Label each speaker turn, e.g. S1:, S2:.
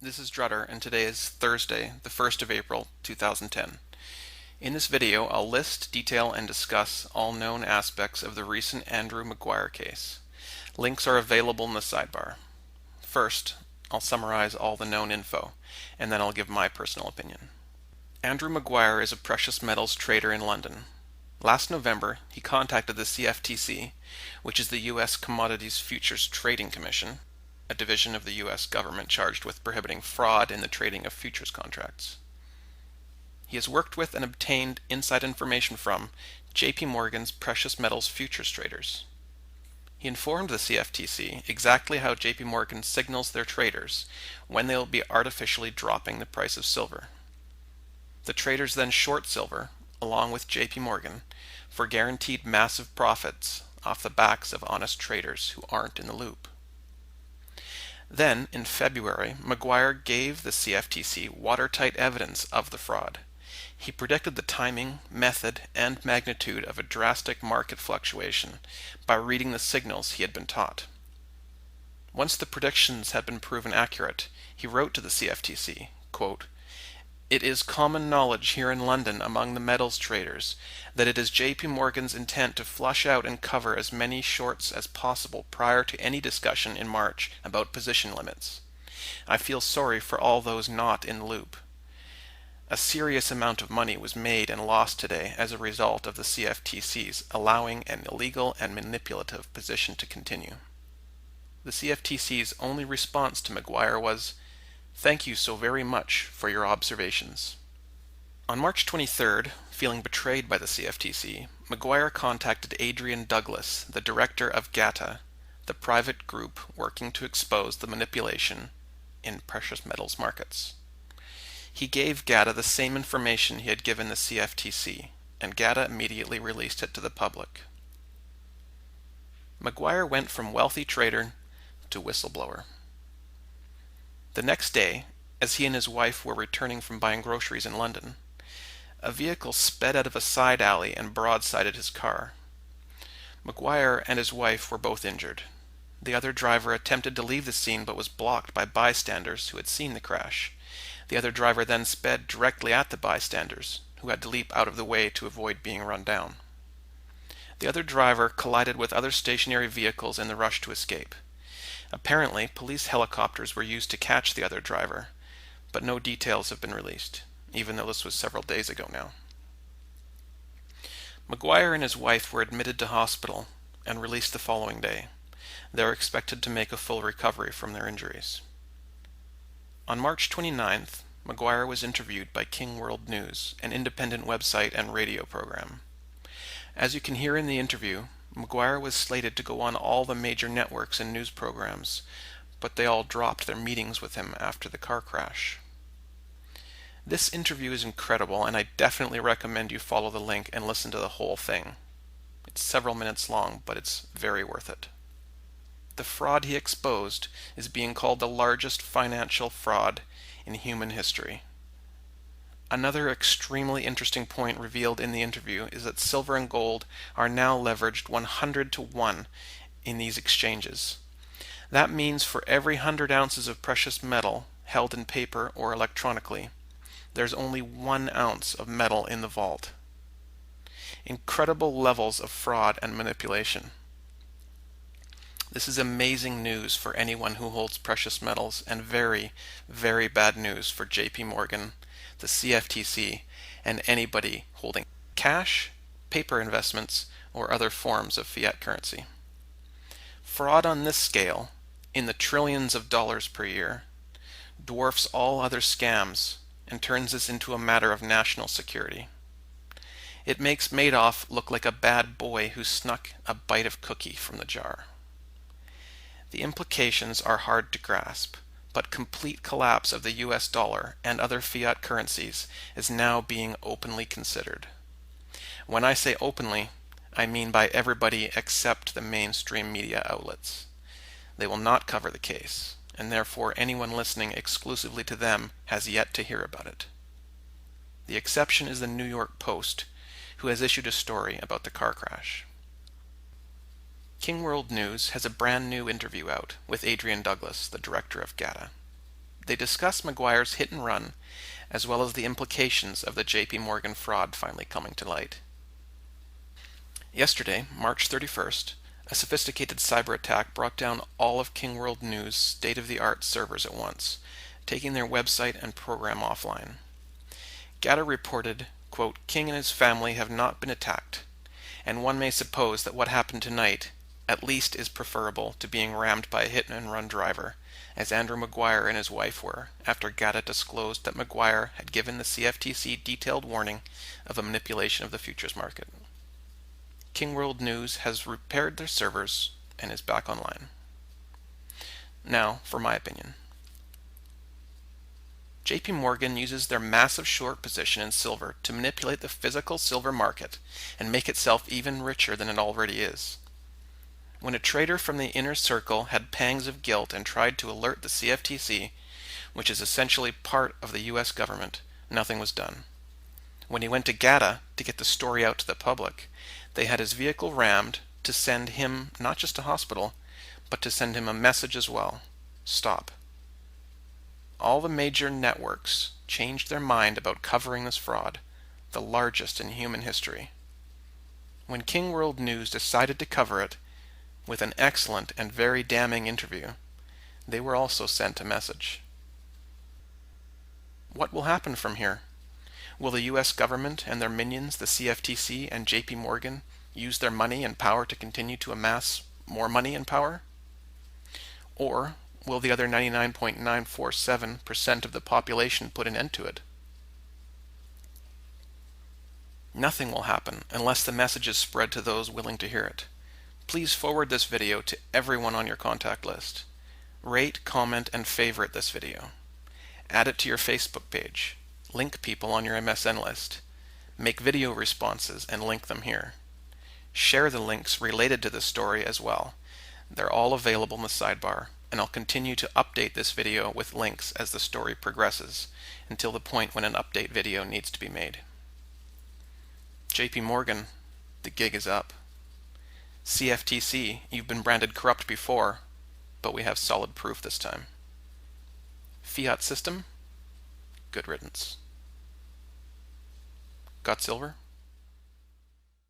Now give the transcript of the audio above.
S1: This is Drutter, and today is Thursday, the 1st of April, 2010. In this video, I'll list, detail, and discuss all known aspects of the recent Andrew Maguire case. Links are available in the sidebar. First, I'll summarize all the known info, and then I'll give my personal opinion. Andrew Maguire is a precious metals trader in London. Last November, he contacted the CFTC, which is the U.S. Commodities Futures Trading Commission, a division of the U.S. government charged with prohibiting fraud in the trading of futures contracts. He has worked with and obtained inside information from JPMorgan's precious metals futures traders. He informed the CFTC exactly how JPMorgan signals their traders when they will be artificially dropping the price of silver. The traders then short silver, along with JPMorgan, for guaranteed massive profits off the backs of honest traders who aren't in the loop. Then, in February, Maguire gave the CFTC watertight evidence of the fraud. He predicted the timing, method, and magnitude of a drastic market fluctuation by reading the signals he had been taught. Once the predictions had been proven accurate, he wrote to the CFTC, quote, "It is common knowledge here in London among the metals traders that it is JPMorgan's intent to flush out and cover as many shorts as possible prior to any discussion in March about position limits. I feel sorry for all those not in the loop. A serious amount of money was made and lost today as a result of the CFTC's allowing an illegal and manipulative position to continue." The CFTC's only response to Maguire was, "Thank you so very much for your observations." On March 23rd, feeling betrayed by the CFTC, Maguire contacted Adrian Douglas, the director of GATA, the private group working to expose the manipulation in precious metals markets. He gave GATA the same information he had given the CFTC, and GATA immediately released it to the public. Maguire went from wealthy trader to whistleblower. The next day, as he and his wife were returning from buying groceries in London, a vehicle sped out of a side alley and broadsided his car. Maguire and his wife were both injured. The other driver attempted to leave the scene but was blocked by bystanders who had seen the crash. The other driver then sped directly at the bystanders, who had to leap out of the way to avoid being run down. The other driver collided with other stationary vehicles in the rush to escape. Apparently, police helicopters were used to catch the other driver, but no details have been released, even though this was several days ago now. Maguire and his wife were admitted to hospital and released the following day. They are expected to make a full recovery from their injuries. On March 29th, Maguire was interviewed by King World News, an independent website and radio program. As you can hear in the interview, Maguire was slated to go on all the major networks and news programs, but they all dropped their meetings with him after the car crash. This interview is incredible, and I definitely recommend you follow the link and listen to the whole thing. It's several minutes long, but it's very worth it. The fraud he exposed is being called the largest financial fraud in human history. Another extremely interesting point revealed in the interview is that silver and gold are now leveraged 100 to 1 in these exchanges. That means for every 100 ounces of precious metal held in paper or electronically, there's only 1 ounce of metal in the vault. Incredible levels of fraud and manipulation. This is amazing news for anyone who holds precious metals, and very, very bad news for JPMorgan, the CFTC, and anybody holding cash, paper investments, or other forms of fiat currency. Fraud on this scale, in the trillions of dollars per year, dwarfs all other scams and turns this into a matter of national security. It makes Madoff look like a bad boy who snuck a bite of cookie from the jar. The implications are hard to grasp, but complete collapse of the US dollar and other fiat currencies is now being openly considered. When I say openly, I mean by everybody except the mainstream media outlets. They will not cover the case, and therefore anyone listening exclusively to them has yet to hear about it. The exception is the New York Post, who has issued a story about the car crash. King World News has a brand new interview out with Adrian Douglas, the director of GATA. they discuss Maguire's hit and run, as well as the implications of the JPMorgan fraud finally coming to light. Yesterday, March 31st, a sophisticated cyber attack brought down all of King World News' state-of-the-art servers at once, taking their website and program offline. GATA reported, quote, "King and his family have not been attacked, and one may suppose that what happened tonight at least is preferable to being rammed by a hit-and-run driver, as Andrew Maguire and his wife were, after GATA disclosed that Maguire had given the CFTC detailed warning of a manipulation of the futures market. King World News has repaired their servers and is back online." Now, for my opinion. JPMorgan uses their massive short position in silver to manipulate the physical silver market and make itself even richer than it already is. When a trader from the inner circle had pangs of guilt and tried to alert the CFTC, which is essentially part of the US government, nothing was done. When he went to GATA to get the story out to the public, they had his vehicle rammed to send him not just to hospital, but to send him a message as well: stop. All the major networks changed their mind about covering this fraud, the largest in human history. When King World News decided to cover it with an excellent and very damning interview, they were also sent a message. What will happen from here? Will the US government and their minions, the CFTC and JPMorgan, use their money and power to continue to amass more money and power? Or will the other 99.947% of the population put an end to it? Nothing will happen unless the message is spread to those willing to hear it. Please forward this video to everyone on your contact list. Rate, comment, and favorite this video. Add it to your Facebook page. Link people on your MSN list. Make video responses and link them here. Share the links related to this story as well. They're all available in the sidebar, and I'll continue to update this video with links as the story progresses, until the point when an update video needs to be made. JPMorgan, the gig is up. CFTC, you've been branded corrupt before, but we have solid proof this time. Fiat system, good riddance. Got silver?